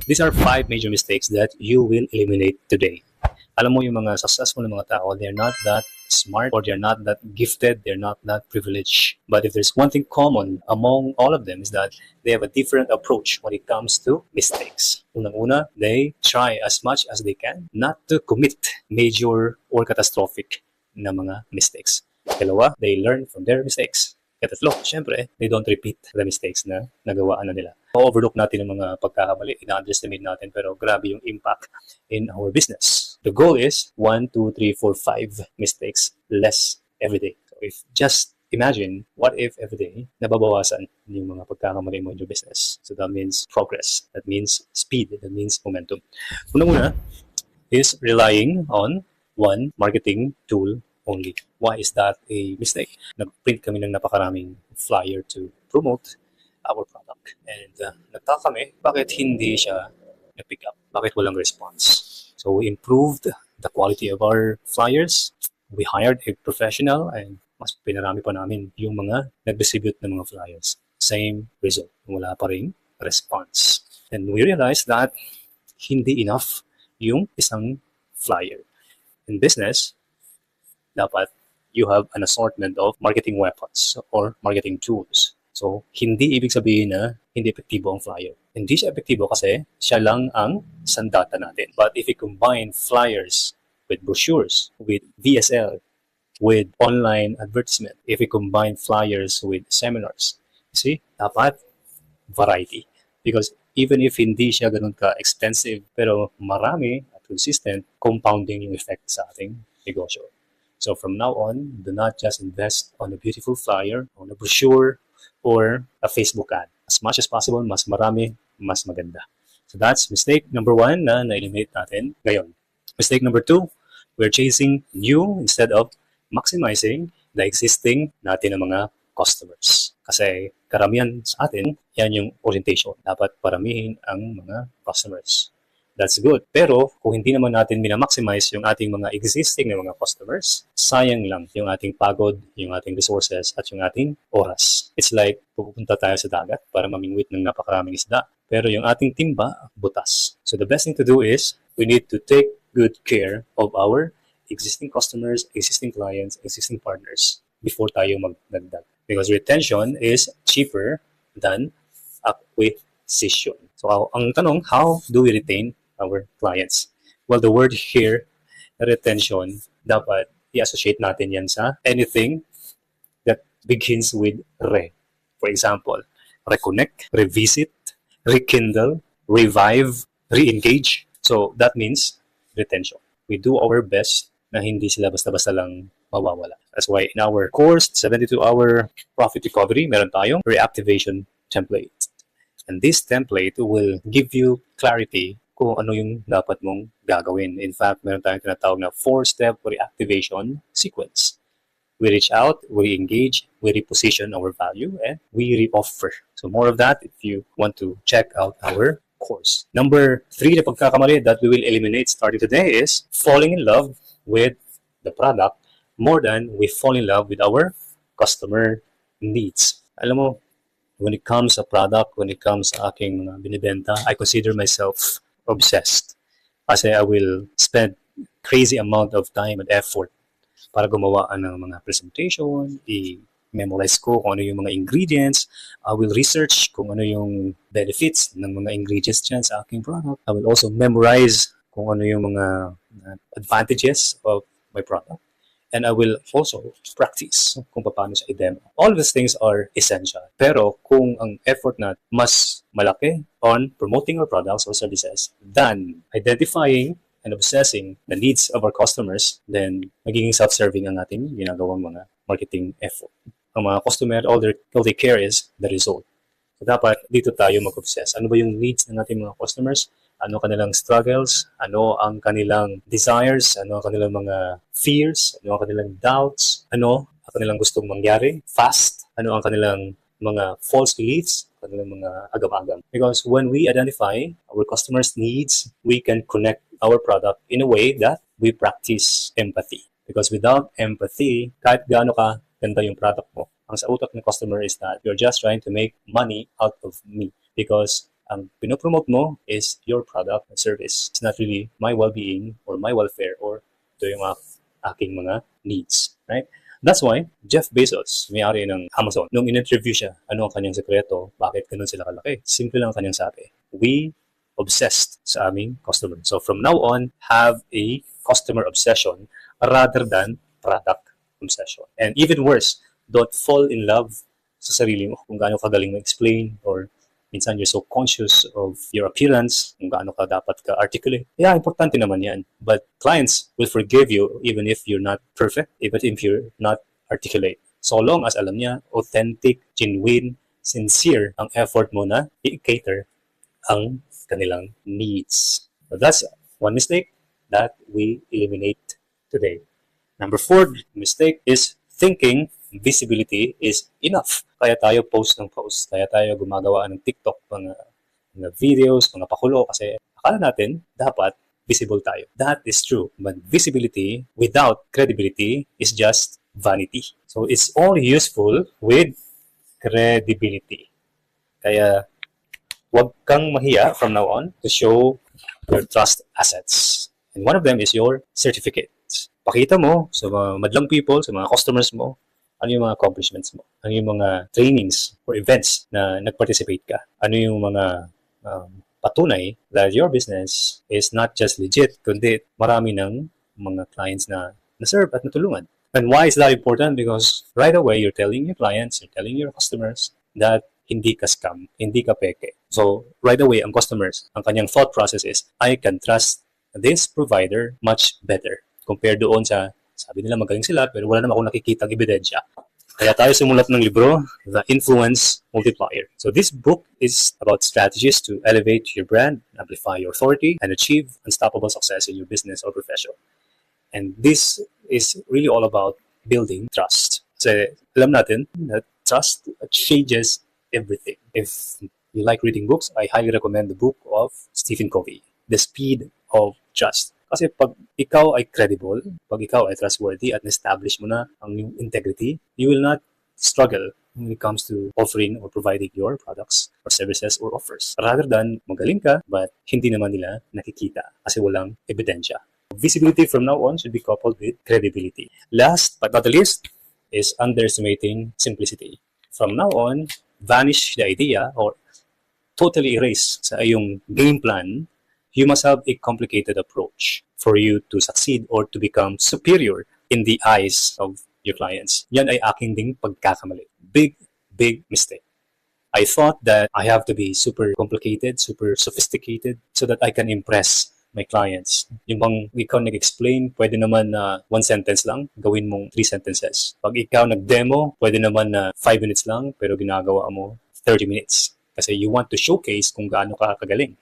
These are 5 major mistakes that you will eliminate today. Alam mo, yung mga successful na mga tao, they're not that smart or they're not that gifted, they're not that privileged. But if there's one thing common among all of them is that they have a different approach when it comes to mistakes. Unang-una, they try as much as they can not to commit major or catastrophic na mga mistakes. Dalawa, they learn from their mistakes. Katatlo, syempre, they don't repeat the mistakes na nagawaan na nila. O-overlook natin ang mga pagkakamali, ina-underestimate natin, pero grabe yung impact in our business. The goal is 1, 2, 3, 4, 5 mistakes less every day. So if just imagine, what if every day nababawasan yung mga pagkakamali mo in your business? So that means progress, that means speed, that means momentum. Una-una is relying on one marketing tool only. Why is that a mistake? Nag-print kami ng napakaraming flyer to promote our product. And nagtaka kami, bakit hindi siya na-pick up? Bakit walang response? So we improved the quality of our flyers. We hired a professional and mas pinarami pa namin yung mga nag-distribute ng mga flyers. Same result. Wala pa ring response. And we realized that hindi enough yung isang flyer. In business, dapat you have an assortment of marketing weapons or marketing tools. So, hindi ibig sabihin na hindi epektibo ang flyer. Hindi siya epektibo kasi siya lang ang sandata natin. But if you combine flyers with brochures, with VSL, with online advertisement, if you combine flyers with seminars, see, dapat variety. Because even if hindi siya ganun ka-expensive, pero marami at consistent, compounding yung effect sa ating negosyo. So from now on, do not just invest on a beautiful flyer, on a brochure, or a Facebook ad. As much as possible, mas marami, mas maganda. So that's mistake number 1 na na-eliminate natin ngayon. Mistake number 2, we're chasing new instead of maximizing the existing natin ng mga customers. Kasi karamihan sa atin, yan yung orientation. Dapat paramihin ang mga customers. That's good. Pero kung hindi naman natin minamaximize yung ating mga existing na mga customers, sayang lang yung ating pagod, yung ating resources, at yung ating oras. It's like pupunta tayo sa dagat para mamingwit ng napakaraming isda. Pero yung ating timba, butas. So the best thing to do is we need to take good care of our existing customers, existing clients, existing partners before tayo magdagdag. Because retention is cheaper than acquisition. So ang tanong, how do we retain our clients? Well, the word here, retention, dapat i-associate natin yan sa anything that begins with re. For example, reconnect, revisit, rekindle, revive, re-engage. So that means retention. We do our best na hindi sila basta-basta lang mawawala. That's why in our course, 72-hour profit recovery, meron tayong reactivation template. And this template will give you clarity kung ano yung dapat mong gagawin. In fact, meron tayong tinatawag na 4-step reactivation sequence. We reach out, we engage, we reposition our value, and we re-offer. So more of that if you want to check out our course. Number 3 na pagkakamali that we will eliminate starting today is falling in love with the product more than we fall in love with our customer needs. Alam mo, when it comes sa product, when it comes sa aking mga binibenta, I consider myself obsessed. Kasi I will spend crazy amount of time and effort para gumawa ng mga presentation, i-memorize ko kung ano yung mga ingredients, I will research kung ano yung benefits ng mga ingredients dyan sa aking product. I will also memorize kung ano yung mga advantages of my product. And I will also practice kung paano siya i-demo. All of these things are essential. Pero kung ang effort na mas malaki on promoting our products or services than identifying and obsessing the needs of our customers, then magiging self-serving ang ating ginagawang mga marketing effort. Ang mga customer, all they care is the result. So dapat dito tayo mag-obsess. Ano ba yung needs ng ating mga customers? Ano kanilang struggles, ano ang kanilang desires, ano ang kanilang mga fears, ano ang kanilang doubts, ano ang kanilang gustong mangyari fast, ano ang kanilang mga false beliefs, kanilang mga agam-agam. Because when we identify our customers' needs, we can connect our product in a way that we practice empathy. Because without empathy, kahit gaano ka ganda yung product mo, ang sa utak ng customer is that you're just trying to make money out of me because Ang pinopromote mo is your product and service. It's not really my well-being or my welfare or ito yung aking mga needs. Right? That's why Jeff Bezos, may-ari ng Amazon, nung in-interview siya, ano ang kanyang sekreto, bakit ganun sila kalaki? Simple lang ang kanyang sabi. We obsessed sa aming customer. So from now on, have a customer obsession rather than product obsession. And even worse, don't fall in love sa sarili mo kung gaano kagaling ma-explain or minsan you're so conscious of your appearance, kung gaano ka dapat ka-articulate. Yeah, importante naman yan. But clients will forgive you even if you're not perfect, even if you're not articulate. So long as alam niya, authentic, genuine, sincere ang effort mo na i-cater ang kanilang needs. So that's one mistake that we eliminate today. Number 4 mistake is thinking visibility is enough. Kaya tayo post ng post. Kaya tayo gumagawa ng TikTok, mga videos, mga pakulo kasi akala natin dapat visible tayo. That is true. But visibility without credibility is just vanity. So it's only useful with credibility. Kaya huwag kang mahiya from now on to show your trust assets. And one of them is your certificate. Pakita mo sa mga madlang people, sa mga customers mo, ano yung mga accomplishments mo, ano yung mga trainings or events na nag-participate ka, ano yung mga patunay that your business is not just legit, kundi marami ng mga clients na na-serve at natulungan. And why is that important? Because right away, you're telling your clients, you're telling your customers that hindi ka scam, hindi ka peke. So right away, ang customers, ang kanyang thought process is, I can trust this provider much better compared doon sa sabi nila magaling sila pero wala naman akong nakikitang ebidensya. Kaya tayo sumulat ng libro, The Influence Multiplier. So this book is about strategies to elevate your brand, amplify your authority, and achieve unstoppable success in your business or profession. And this is really all about building trust. Kasi alam natin that trust changes everything. If you like reading books, I highly recommend the book of Stephen Covey, The Speed of Trust. Kasi pag ikaw ay credible, pag ikaw ay trustworthy at establish mo na ang iyong integrity, you will not struggle when it comes to offering or providing your products or services or offers. Rather than magaling ka, but hindi naman nila nakikita kasi walang ebidensya. Visibility from now on should be coupled with credibility. Last but not the least is underestimating simplicity. From now on, vanish the idea or totally erase sa iyong game plan. You must have a complicated approach for you to succeed or to become superior in the eyes of your clients. Yan ay aking ding pagkakamali. Big mistake. I thought that I have to be super complicated, super sophisticated so that I can impress my clients. Yung bang ikaw nag-explain, pwede naman na 1 sentence lang, gawin mong 3 sentences. Pag ikaw nag-demo, pwede naman na 5 minutes lang, pero ginagawa mo 30 minutes. Kasi you want to showcase kung gaano ka kagaling.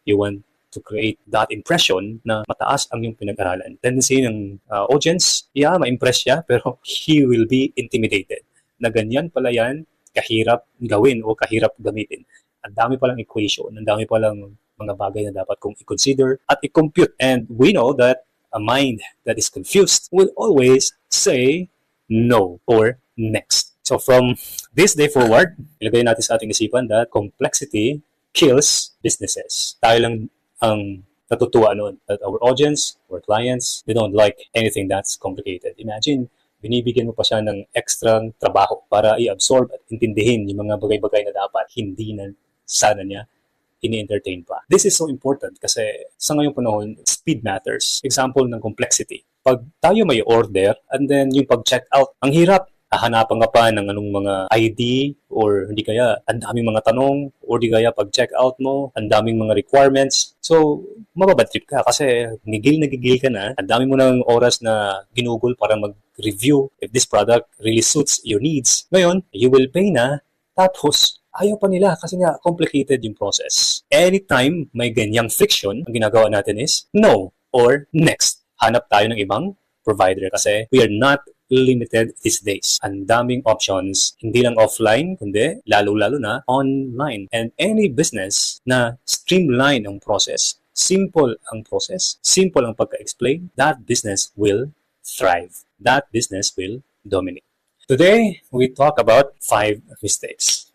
You want to create that impression na mataas ang yung pinag-aralan. Tendency ng audience, ma-impress siya, pero he will be intimidated. Na ganyan pala yan, kahirap gawin o kahirap gamitin. Ang dami palang equation, ang dami palang mga bagay na dapat kong i-consider at i-compute. And we know that a mind that is confused will always say no or next. So from this day forward, ilagay natin sa ating isipan that complexity kills businesses. Tayo lang ang natutuwa noon that our audience, our clients, they don't like anything that's complicated. Imagine, binibigyan mo pa siya ng extra trabaho para i-absorb at intindihin yung mga bagay-bagay na dapat hindi na sana niya ini-entertain pa. This is so important kasi sa ngayong panahon, speed matters. Example ng complexity. Pag tayo may order and then yung pag-check out, ang hirap. Hahanapan ka pa ng anong mga ID or hindi kaya ang daming mga tanong or di kaya pag check out mo, ang daming mga requirements. So, mababad trip ka kasi nagigil ka na. Ang dami mo ng oras na ginugol para mag-review if this product really suits your needs. Ngayon, you will pay na tapos ayaw pa nila kasi nga complicated yung process. Anytime may ganyang friction, ang ginagawa natin is no or next. Hanap tayo ng ibang provider kasi we are not limited these days. Ang daming options, hindi lang offline, kundi lalo-lalo na online. And any business na streamline ang process, simple ang process, simple ang pagka-explain, that business will thrive. That business will dominate. Today, we talk about 5 mistakes.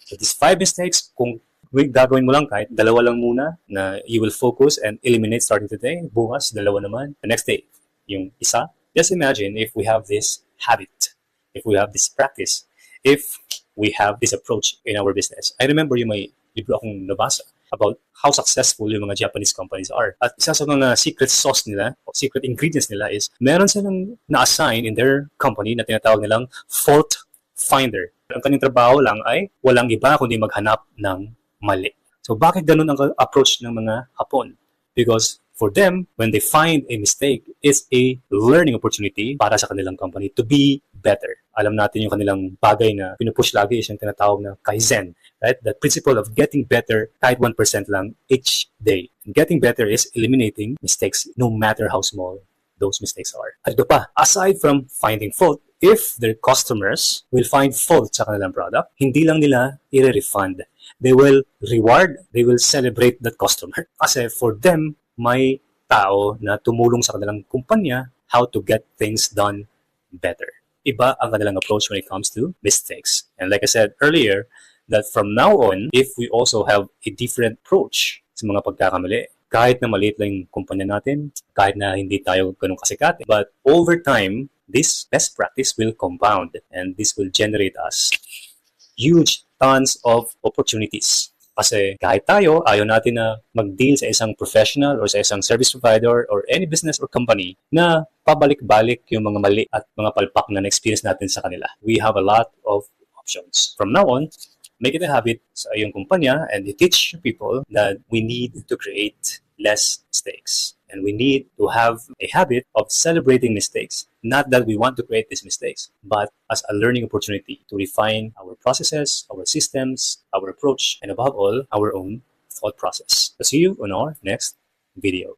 So these 5 mistakes, kung gagawin mo lang kahit dalawa lang muna na you will focus and eliminate starting today. Bukas, dalawa naman. The next day, yung isa. Just imagine if we have this habit, if we have this practice, if we have this approach in our business. I remember yung may libro akong nabasa about how successful yung mga Japanese companies are. At isa sa mga secret sauce nila, o secret ingredients nila is, meron silang na-assign in their company na tinatawag nilang fault finder. Ang kanyang trabaho lang ay walang iba kundi maghanap ng mali. So bakit ganun ang approach ng mga Hapon? Because for them, when they find a mistake, it's a learning opportunity para sa kanilang company to be better. Alam natin yung kanilang bagay na pinupush lagi is yung tinatawag na Kaizen. Right? The principle of getting better kahit 1% lang each day. And getting better is eliminating mistakes no matter how small those mistakes are. At ito pa, aside from finding fault, if their customers will find fault sa kanilang product, hindi lang nila i-refund. They will reward, they will celebrate that customer. Kasi for them, may tao na tumulong sa kanilang kumpanya how to get things done better. Iba ang kanilang approach when it comes to mistakes. And like I said earlier, that from now on, if we also have a different approach sa mga pagkakamali, kahit na maliit lang yung kumpanya natin, kahit na hindi tayo ganun kasikat, but over time, this best practice will compound and this will generate us huge tons of opportunities. Kasi kahit tayo, ayaw natin na mag-deal sa isang professional or sa isang service provider or any business or company na pabalik-balik yung mga mali at mga palpak na na-experience natin sa kanila. We have a lot of options. From now on, make it a habit sa iyong kumpanya and you teach people that we need to create less mistakes. And we need to have a habit of celebrating mistakes. Not that we want to create these mistakes, but as a learning opportunity to refine our processes, our systems, our approach, and above all, our own thought process. So see you on our next video.